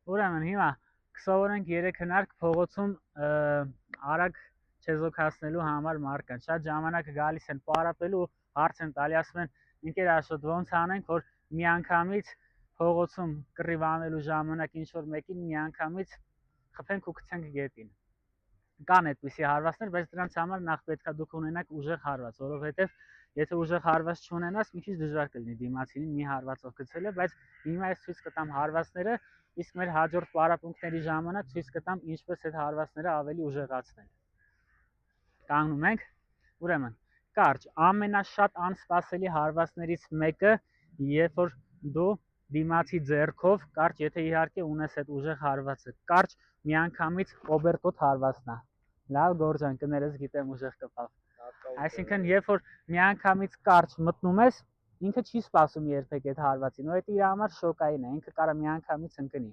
Ուրեմն հիմա կսովորենք 3 հնարք փողոցում արագ չեզոքացնելու համար մարդկանց։ Շատ ժամանակ գալիս են պարապելու, հարց են տալի, ասում են ընկեր Աշոտ ոնց անենք, որ միանգամից փողոցում կռիվ անելու ժամանակ ինչ որ մեկին միանգամից խփենք ու գցենք գետին։ Կան այդպիսի հարվածներ, բայց դրանց համար նախ պետքա դուք ունենաք ուժեղ հարված, որովհետև եթե ուժեղ հարված չունենաս, մի քիչ դժվար կլինի դիմացինին մի հարվածով գցելը, բայց հիմա ես ցույց կտամ հարվածները, իսկ մեր հաջորդ պարապմունքների ժամանակ ցույց կտամ ինչպես այդ հարվածները ավելի ուժեղացնել։ Կանգնում ենք։ Ուրեմն, կարճ, ամենաշատ անսպասելի հարվածներից մեկը, երբ որ դու դիմացի ձեռքով, կարճ, եթե իհարկե ունես այդ ուժեղ հարվածը, կարճ միանգամից օբերտոտ հարվածն է։ Լավ գործան, կներես գիտեմ ուժեղ կպավ։ Այսինքն, երբ որ միանգամից կարճ մտնում ես, ինքը չի սպասում երբեք այդ հարվածին, ու դա իր համար շոկային է, ինքը կարող միանգամից ընկնի։